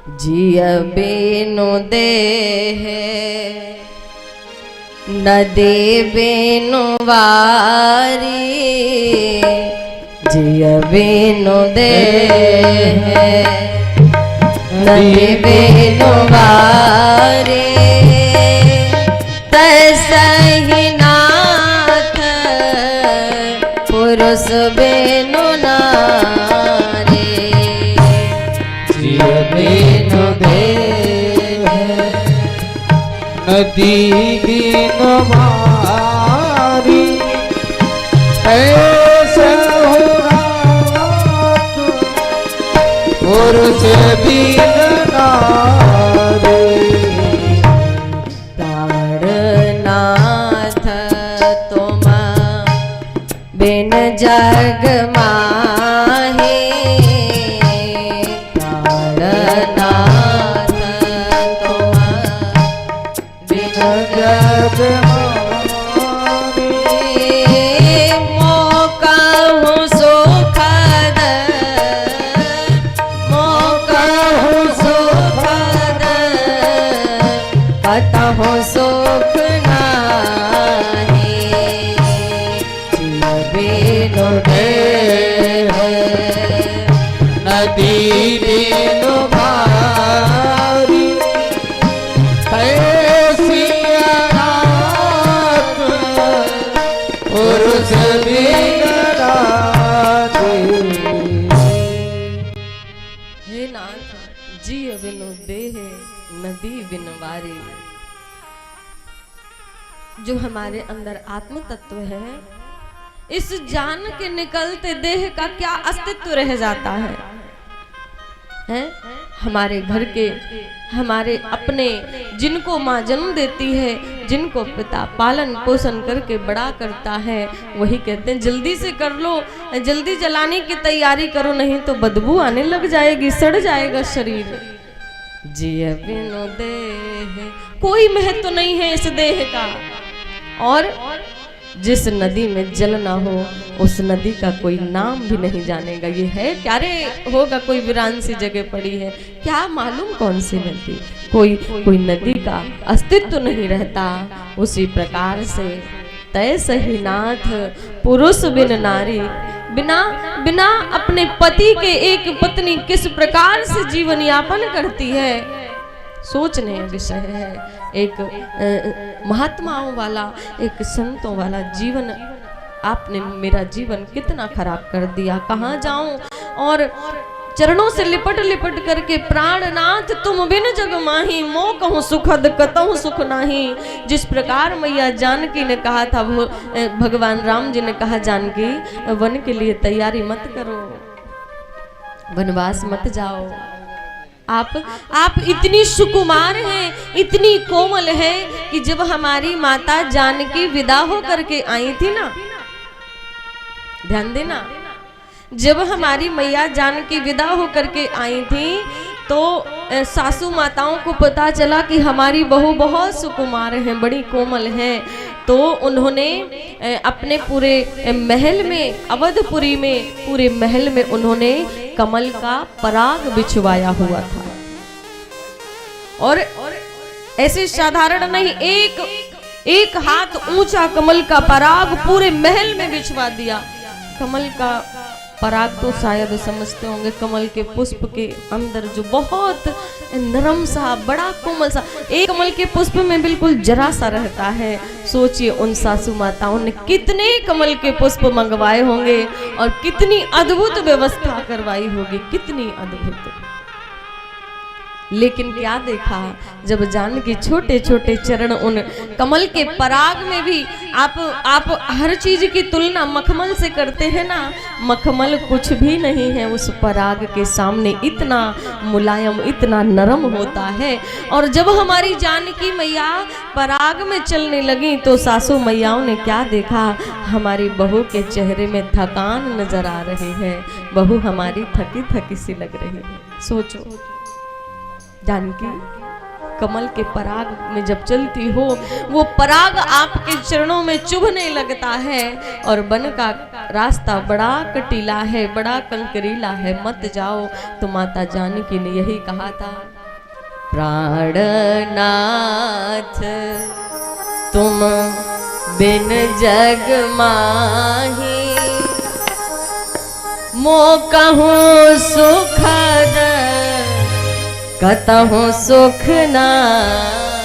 जिय बेनु देह नदी बेनु वारी, जिय बेनु देह नदी बेनु वारी, तसहि नाथ पुरुष बेनु नारी, जिय बेनु देह नदी बेनु वारी, ऐसे हो रात पुरुष बिन नारी, प्राणनाथ तुम बिन जग माहे, प्राणनाथ तुम बिन जग माहे, मोकहु सुखद मोकहु सुखद कतहु सुख नाहि, जिय बेनु देह नदी बेनु वारी, ऐसी रात पुरुष बिन नारी। हे नाथ, जिय बिनु देह नदी बिन वारी। जो हमारे अंदर आत्म तत्व है, इस जान के निकलते देह का क्या अस्तित्व रह जाता है? हमारे घर के, हमारे अपने, जिनको माँ जन्म देती है, जिनको पिता पालन पोषण करके बड़ा करता है, वही कहते हैं जल्दी से कर लो, जल्दी जलाने की तैयारी करो, नहीं तो बदबू आने लग जाएगी, सड़ जाएगा शरीर। जिय बिनु देह, कोई महत्व नहीं है इस देह का। और जिस नदी में जल ना हो, उस नदी का कोई नाम भी नहीं जानेगा। ये है क्या रे, होगा कोई वीरान सी जगह पड़ी है, क्या मालूम कौन सी नदी, कोई नदी का अस्तित्व नहीं रहता। उसी प्रकार से तैसहि नाथ पुरुष बिन नारी, बिना अपने पति के एक पत्नी किस प्रकार से जीवन यापन करती है, सोचने विषय है। एक महात्माओं वाला, एक संतों वाला जीवन आपने मेरा जीवन कितना खराब कर दिया। कहाँ जाऊं, और चरणों से लिपट लिपट करके प्राणनाथ तुम बिन जग माही, मोह कहूँ सुखद कतहु सुख नाही। जिस प्रकार मैया जानकी ने कहा था, भगवान राम जी ने कहा जानकी वन के लिए तैयारी मत करो, वनवास मत जाओ, आप इतनी सुकुमार हैं, इतनी कोमल हैं कि जब हमारी माता जानकी विदा हो करके आई थी ना, ध्यान देना, जब हमारी मैया जानकी विदा हो करके आई थी तो सासू माताओं को पता चला कि हमारी बहू बहुत सुकुमार है, बड़ी कोमल है। तो उन्होंने अपने पूरे महल में, अवधपुरी में पूरे महल में उन्होंने कमल का पराग बिछवाया हुआ था। और ऐसे साधारण नहीं, एक हाथ ऊंचा कमल का पराग पूरे महल में बिछवा दिया। कमल का पराग तो शायद समझते होंगे, कमल के पुष्प के अंदर जो बहुत नरम सा, बड़ा कोमल सा, एक कमल के पुष्प में बिल्कुल जरा सा रहता है। सोचिए उन सासू माताओं ने कितने कमल के पुष्प मंगवाए होंगे और कितनी अद्भुत व्यवस्था करवाई होगी, कितनी अद्भुत। लेकिन क्या देखा, जब जानकी छोटे छोटे चरण उन कमल के पराग में भी, आप हर चीज की तुलना मखमल से करते हैं ना, मखमल कुछ भी नहीं है उस पराग के सामने, इतना मुलायम, इतना नरम होता है। और जब हमारी जानकी मैया पराग में चलने लगी तो सासू मैयाओं ने क्या देखा, हमारी बहू के चेहरे में थकान नजर आ रही है, बहू हमारी थकी थकी सी लग रही है। सोचो, जानकी कमल के पराग में जब चलती हो, वो पराग आपके चरणों में चुभने लगता है और वन का रास्ता बड़ा कटीला है, बड़ा कंकरीला है, मत जाओ। तो माता जानकी ने यही कहा था, प्राणनाथ तुम बिन जग माही, मो कहूँ सुखद कतहु सुख नाही।